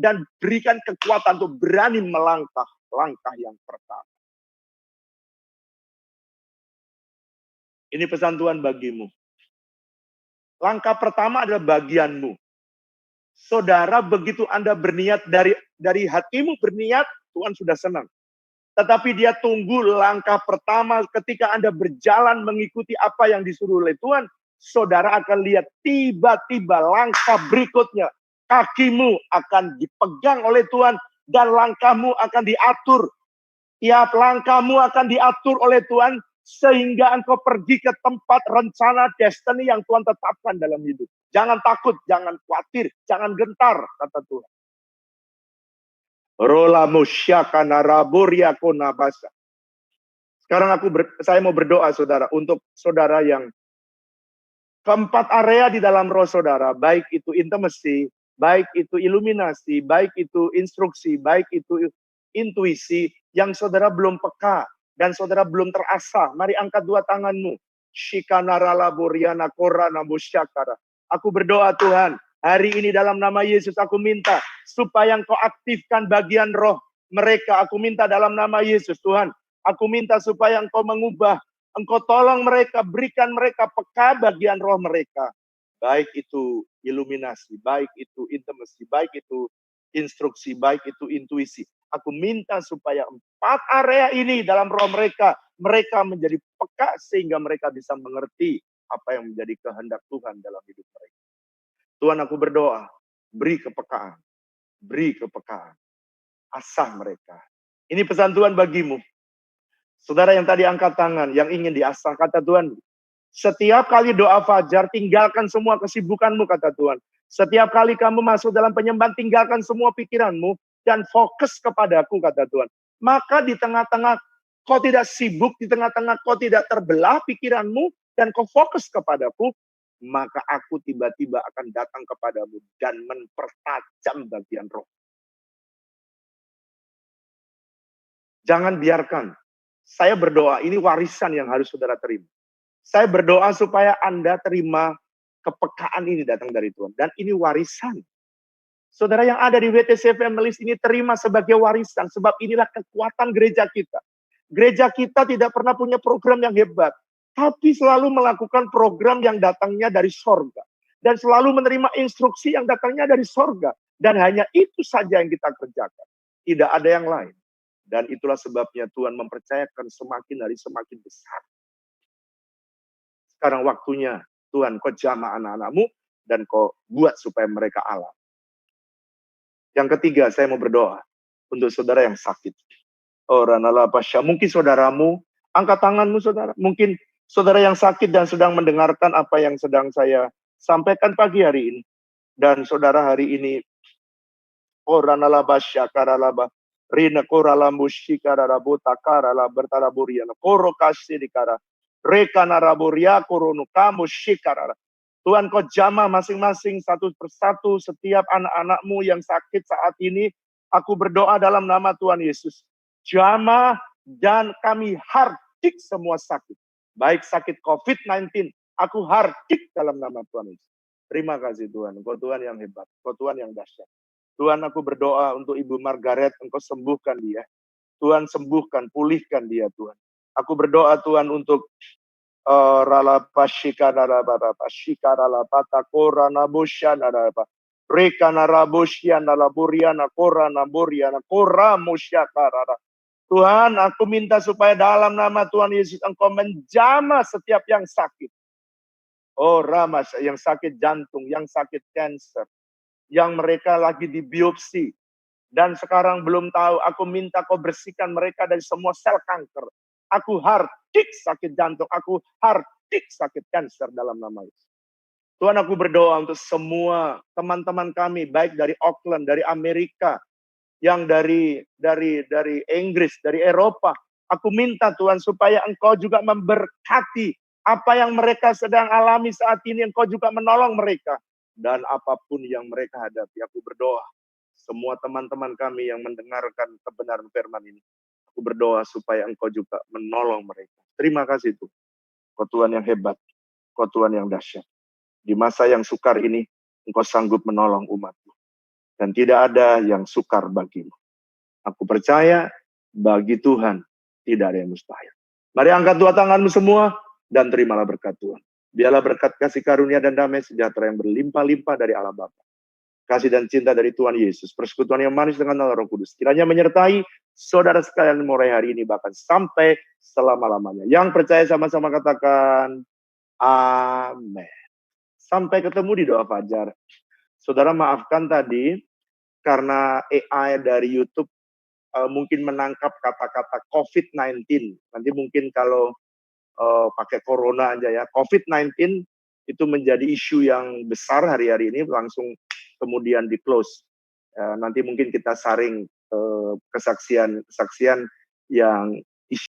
dan berikan kekuatan untuk berani melangkah langkah yang pertama. Ini pesan Tuhan bagimu. Langkah pertama adalah bagianmu. Saudara, begitu Anda berniat dari hatimu berniat, Tuhan sudah senang. Tetapi dia tunggu langkah pertama ketika Anda berjalan mengikuti apa yang disuruh oleh Tuhan, saudara akan lihat tiba-tiba langkah berikutnya. Kakimu akan dipegang oleh Tuhan dan langkahmu akan diatur. Tiap langkahmu akan diatur oleh Tuhan sehingga engkau pergi ke tempat rencana destiny yang Tuhan tetapkan dalam hidup. Jangan takut, jangan khawatir, jangan gentar, kata Tuhan. Sekarang saya mau berdoa, saudara, untuk saudara yang keempat area di dalam roh saudara, baik itu intimacy, baik itu iluminasi, baik itu instruksi, baik itu intuisi, yang saudara belum peka dan saudara belum terasah. Mari angkat dua tanganmu. Aku berdoa, Tuhan, hari ini dalam nama Yesus aku minta supaya Engkau aktifkan bagian roh mereka. Aku minta dalam nama Yesus, Tuhan. Aku minta supaya Engkau mengubah, Engkau tolong mereka, berikan mereka peka bagian roh mereka. Baik itu iluminasi, baik itu intimacy, baik itu instruksi, baik itu intuisi. Aku minta supaya 4 area ini dalam roh mereka menjadi peka sehingga mereka bisa mengerti apa yang menjadi kehendak Tuhan dalam hidup mereka. Tuhan, aku berdoa, beri kepekaan, asah mereka. Ini pesan Tuhan bagimu. Saudara yang tadi angkat tangan, yang ingin diasah, kata Tuhan, setiap kali doa fajar, tinggalkan semua kesibukanmu, kata Tuhan. Setiap kali kamu masuk dalam penyembahan, tinggalkan semua pikiranmu, dan fokus kepadaku, kata Tuhan. Maka di tengah-tengah kau tidak sibuk, di tengah-tengah kau tidak terbelah pikiranmu, dan kau fokus kepadaku, maka aku tiba-tiba akan datang kepadamu dan mempertajam bagian roh. Jangan biarkan. Saya berdoa, ini warisan yang harus saudara terima. Saya berdoa supaya Anda terima kepekaan ini datang dari Tuhan. Dan ini warisan. Saudara yang ada di WTC Families ini terima sebagai warisan. Sebab inilah kekuatan gereja kita. Gereja kita tidak pernah punya program yang hebat. Tapi selalu melakukan program yang datangnya dari sorga. Dan selalu menerima instruksi yang datangnya dari sorga. Dan hanya itu saja yang kita kerjakan. Tidak ada yang lain. Dan itulah sebabnya Tuhan mempercayakan semakin hari semakin besar. Sekarang waktunya Tuhan kau jamah anak-anakmu dan kau buat supaya mereka alam. Yang ketiga, saya mau berdoa untuk saudara yang sakit. Mungkin saudaramu, angkat tanganmu saudara. Mungkin saudara yang sakit dan sedang mendengarkan apa yang sedang saya sampaikan pagi hari ini. Dan saudara hari ini, Rina koralambu shikararabu takarala bertaraburiana korokasi dikara reka naraburia koronu kamu shikarara. Tuhan kau jamah masing-masing satu persatu setiap anak-anakmu yang sakit saat ini. Aku berdoa dalam nama Tuhan Yesus. Jamah dan kami hardik semua sakit. Baik sakit COVID-19. Aku hardik dalam nama Tuhan Yesus. Terima kasih Tuhan. Engkau Tuhan yang hebat. Engkau Tuhan yang dahsyat. Tuhan, aku berdoa untuk Ibu Margaret, Engkau sembuhkan dia. Tuhan sembuhkan, pulihkan dia Tuhan. Aku berdoa Tuhan untuk rala pashika naraba pashika rala pata korana bushana naraba reka narabushiana laburiana korana buriana koramusyakarara. Tuhan, aku minta supaya dalam nama Tuhan Yesus Engkau menjamah setiap yang sakit. Oh Ramas, yang sakit jantung, yang sakit kanker, yang mereka lagi di biopsi dan sekarang belum tahu, aku minta kau bersihkan mereka dari semua sel kanker. Aku hardik sakit jantung, aku hardik sakit kanker dalam nama Yesus. Tuhan, aku berdoa untuk semua teman-teman kami, baik dari Auckland, dari Amerika, yang dari Inggris, dari Eropa. Aku minta Tuhan supaya Engkau juga memberkati apa yang mereka sedang alami saat ini, Engkau juga menolong mereka. Dan apapun yang mereka hadapi, aku berdoa. Semua teman-teman kami yang mendengarkan kebenaran firman ini, aku berdoa supaya Engkau juga menolong mereka. Terima kasih Tuhan. Engkau Tuhan yang hebat. Engkau Tuhan yang dahsyat. Di masa yang sukar ini, Engkau sanggup menolong umat-Mu. dan tidak ada yang sukar bagimu. Aku percaya bagi Tuhan tidak ada yang mustahil. Mari angkat dua tanganmu semua dan terimalah berkat Tuhan. Biarlah berkat kasih karunia dan damai sejahtera yang berlimpah-limpah dari Allah Bapa, kasih dan cinta dari Tuhan Yesus, persekutuan yang manis dengan Allah Roh Kudus, kiranya menyertai saudara sekalian mulai hari ini bahkan sampai selama-lamanya. Yang percaya sama-sama katakan amin. Sampai ketemu di doa fajar. Saudara maafkan tadi karena AI dari YouTube mungkin menangkap kata-kata COVID-19. Nanti mungkin kalau pakai corona aja ya. COVID-19 itu menjadi isu yang besar hari-hari ini, langsung kemudian di close. Nanti mungkin kita saring kesaksian yang isu.